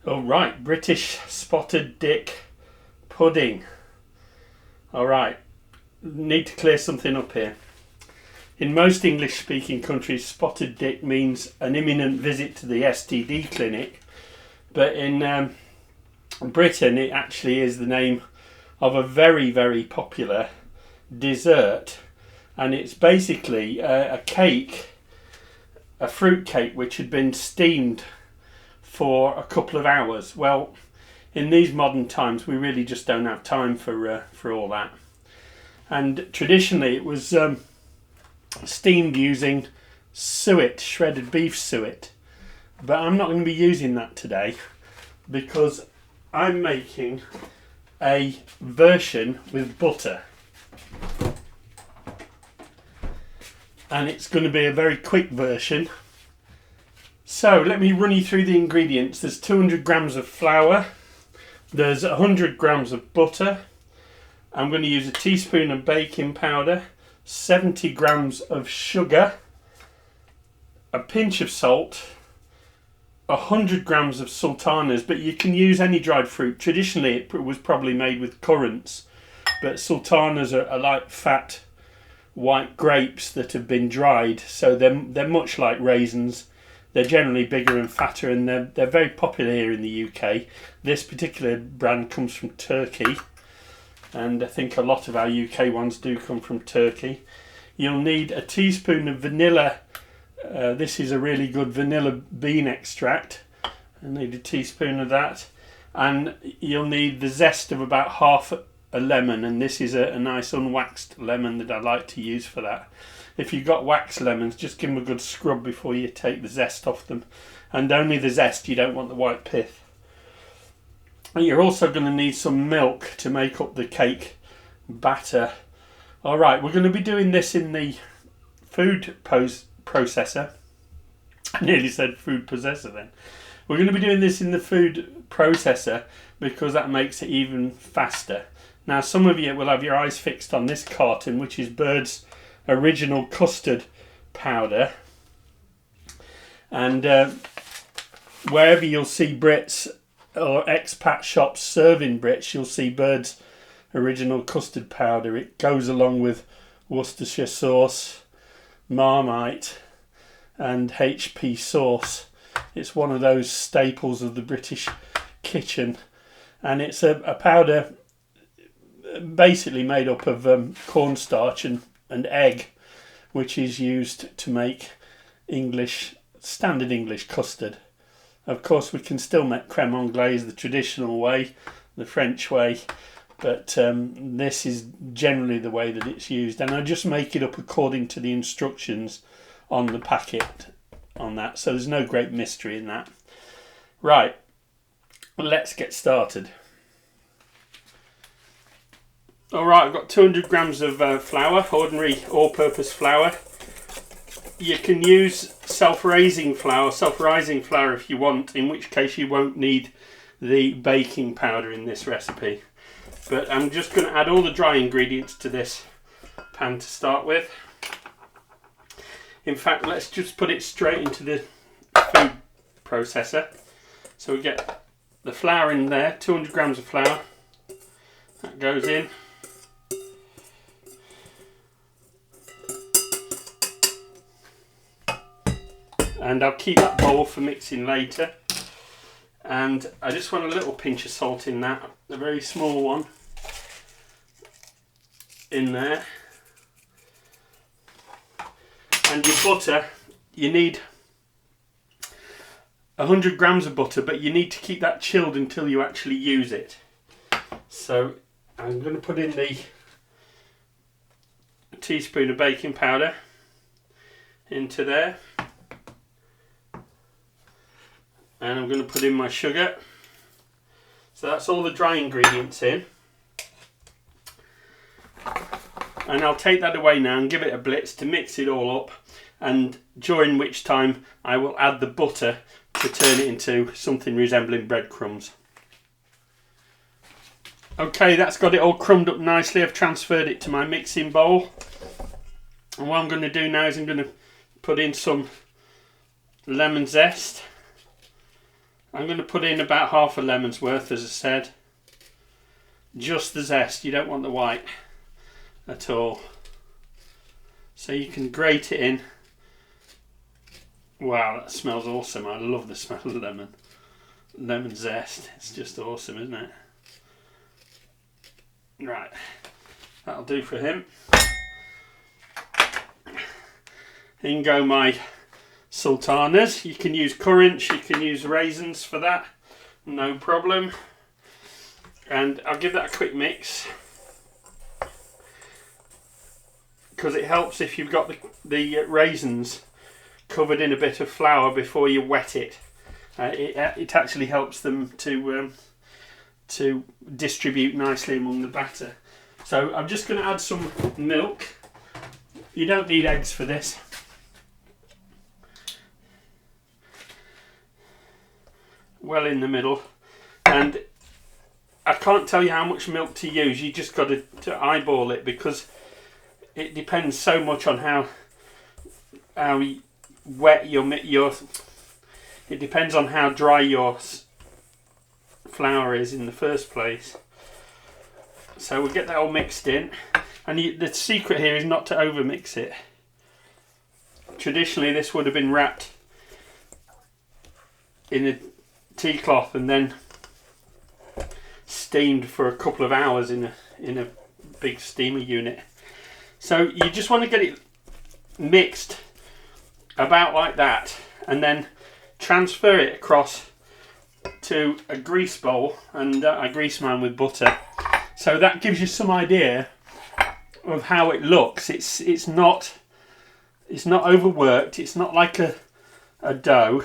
All right, British spotted dick pudding. All right, need to clear something up here. In most English-speaking countries, spotted dick means an imminent visit to the STD clinic, but in Britain it actually is the name of a very, very popular dessert, and it's basically a cake, a fruit cake which had been steamed for a couple of hours. Well, in these modern times we really just don't have time for all that, and traditionally it was steamed using suet, shredded beef suet, but I'm not going to be using that today because I'm making a version with butter, and it's going to be a very quick version. So let me run you through the ingredients. There's 200 grams of flour, there's 100 grams of butter, I'm going to use a teaspoon of baking powder, 70 grams of sugar, a pinch of salt, 100 grams of sultanas, but you can use any dried fruit. Traditionally it was probably made with currants, but sultanas are like fat white grapes that have been dried, so they're much like raisins. They're generally bigger and fatter, and they're very popular here in the UK. This particular brand comes from Turkey, and I think a lot of our UK ones do come from Turkey. You'll need a teaspoon of vanilla. This is a really good vanilla bean extract. I need a teaspoon of that. And you'll need the zest of about half a lemon, and this is a nice unwaxed lemon that I like to use for that. If you've got waxed lemons, just give them a good scrub before you take the zest off them. And only the zest, you don't want the white pith. You're also going to need some milk to make up the cake batter. Alright, we're going to be doing this in the food processor. I nearly said food possessor then. We're going to be doing this in the food processor because that makes it even faster. Now, some of you will have your eyes fixed on this carton, which is Bird's original custard powder. And wherever you'll see Brits or expat shops serving Brits, you'll see Bird's original custard powder. It goes along with Worcestershire sauce, Marmite and HP sauce. It's one of those staples of the British kitchen, and it's a powder basically made up of cornstarch and egg, which is used to make standard English custard. Of course, we can still make crème anglaise the traditional way, the French way, but this is generally the way that it's used, and I just make it up according to the instructions on the packet on that, so there's no great mystery in that. Right, let's get started. Alright, I've got 200 grams of flour, ordinary all-purpose flour. You can use self-rising flour if you want, in which case you won't need the baking powder in this recipe. But I'm just going to add all the dry ingredients to this pan to start with. In fact, let's just put it straight into the food processor. So we get the flour in there, 200 grams of flour. That goes in. And I'll keep that bowl for mixing later. And I just want a little pinch of salt in that, a very small one in there. And your butter, you need 100 grams of butter, but you need to keep that chilled until you actually use it. So I'm going to put in a teaspoon of baking powder into there. And I'm going to put in my sugar. So that's all the dry ingredients in. And I'll take that away now and give it a blitz to mix it all up, and during which time I will add the butter to turn it into something resembling breadcrumbs. Okay, that's got it all crumbed up nicely. I've transferred it to my mixing bowl. And what I'm going to do now is I'm going to put in some lemon zest. I'm going to put in about half a lemon's worth, as I said. Just the zest, you don't want the white at all. So you can grate it in. Wow, that smells awesome. I love the smell of lemon. Lemon zest, it's just awesome, isn't it? Right, that'll do for him. In go my sultanas. You can use currants, you can use raisins for that, no problem. And I'll give that a quick mix, because it helps if you've got the raisins covered in a bit of flour before you wet it. It actually helps them to distribute nicely among the batter. So I'm just going to add some milk. You don't need eggs for this. Well in the middle, and I can't tell you how much milk to use. You just got to eyeball it, because it depends so much on how wet your it depends on how dry your flour is in the first place. So we'll get that all mixed in, and the secret here is not to over mix it. Traditionally this would have been wrapped in a tea cloth and then steamed for a couple of hours in a big steamer unit. So you just want to get it mixed about like that, and then transfer it across to a grease bowl, and I grease mine with butter. So that gives you some idea of how it looks. It's not overworked. It's not like a dough.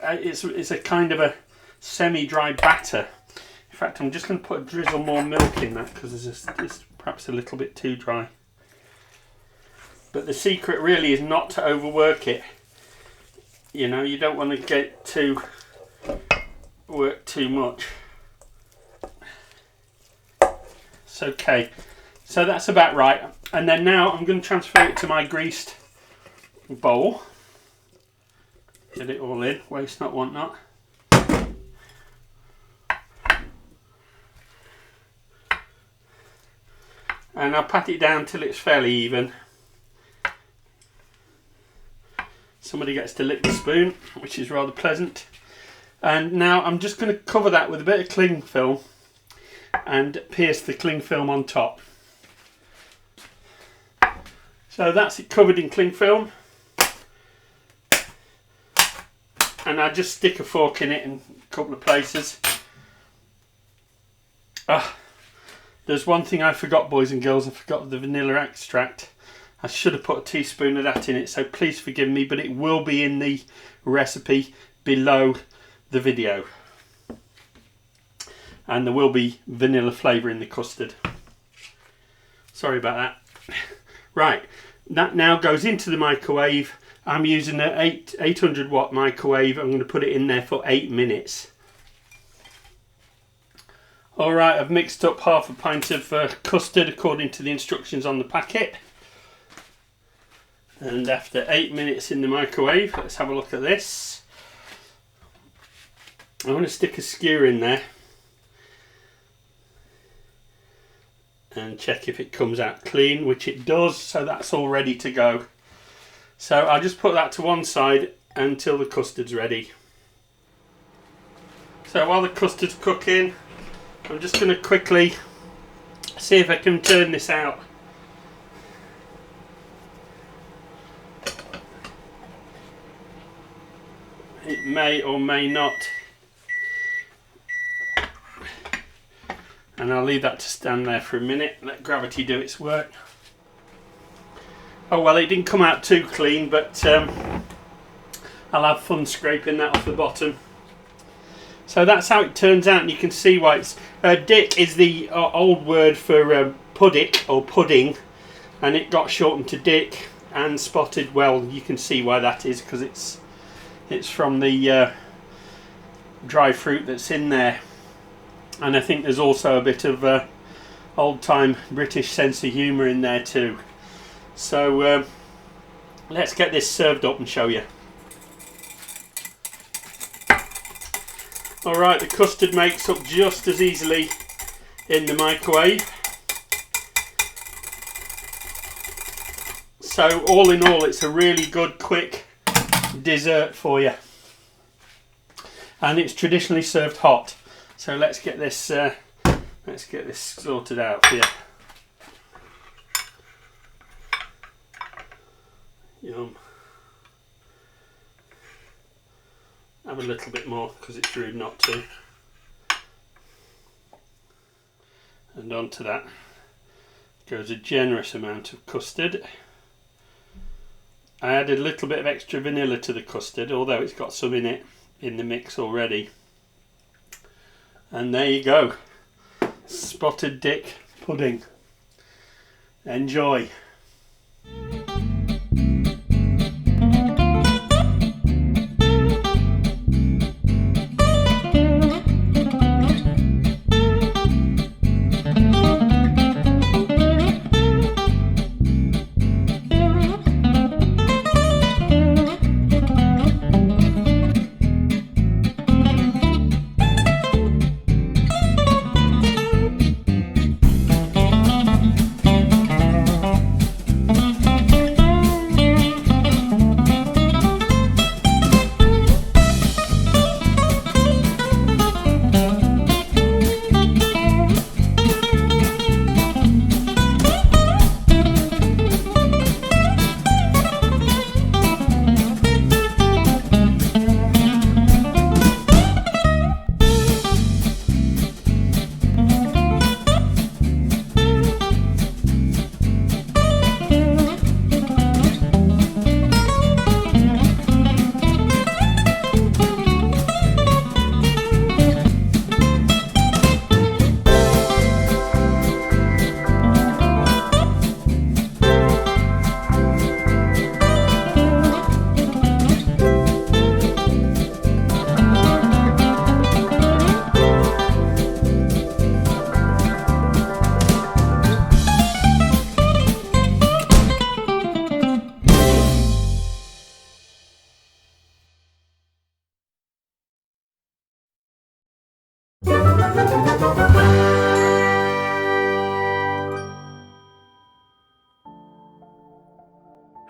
It's a kind of a semi-dry batter. In fact, I'm just going to put a drizzle more milk in that, because it's perhaps a little bit too dry. But the secret really is not to overwork it. You know, you don't want to get work too much. It's okay. So that's about right. And then now I'm going to transfer it to my greased bowl. Get it all in, waste not, want not. And I'll pat it down till it's fairly even. Somebody gets to lick the spoon, which is rather pleasant. And now I'm just going to cover that with a bit of cling film and pierce the cling film on top. So that's it covered in cling film. And I just stick a fork in it in a couple of places. There's one thing I forgot, boys and girls. I forgot the vanilla extract. I should have put a teaspoon of that in it, so please forgive me, but it will be in the recipe below the video. And there will be vanilla flavour in the custard. Sorry about that. Right, that now goes into the microwave. I'm using an 800 watt microwave. I'm going to put it in there for 8 minutes. Alright, I've mixed up half a pint of custard according to the instructions on the packet. And after 8 minutes in the microwave, let's have a look at this. I want to stick a skewer in there and check if it comes out clean, which it does, so that's all ready to go. So I'll just put that to one side until the custard's ready. So while the custard's cooking, I'm just going to quickly see if I can turn this out. It may or may not. And I'll leave that to stand there for a minute, let gravity do its work. Oh well, it didn't come out too clean, but I'll have fun scraping that off the bottom. So that's how it turns out, and you can see why it's... dick is the old word for puddick or pudding, and it got shortened to dick and spotted. Well, you can see why that is, because it's from the dry fruit that's in there. And I think there's also a bit of old-time British sense of humour in there too. So let's get this served up and show you. Alright, the custard makes up just as easily in the microwave. So all in all, it's a really good quick dessert for you. And it's traditionally served hot. So let's get this sorted out for you. Yum. Have a little bit more because it's rude not to. And onto that goes a generous amount of custard. I added a little bit of extra vanilla to the custard, although it's got some in it in the mix already. And there you go. Spotted dick pudding. Enjoy.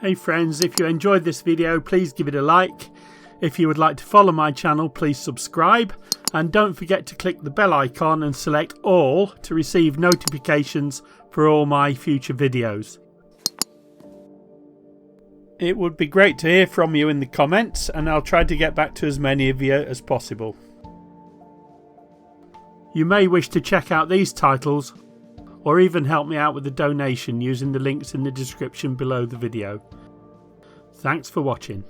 Hey friends, if you enjoyed this video, please give it a like. If you would like to follow my channel, please subscribe. And don't forget to click the bell icon and select all to receive notifications for all my future videos. It would be great to hear from you in the comments, and I'll try to get back to as many of you as possible. You may wish to check out these titles or even help me out with a donation using the links in the description below the video. Thanks for watching.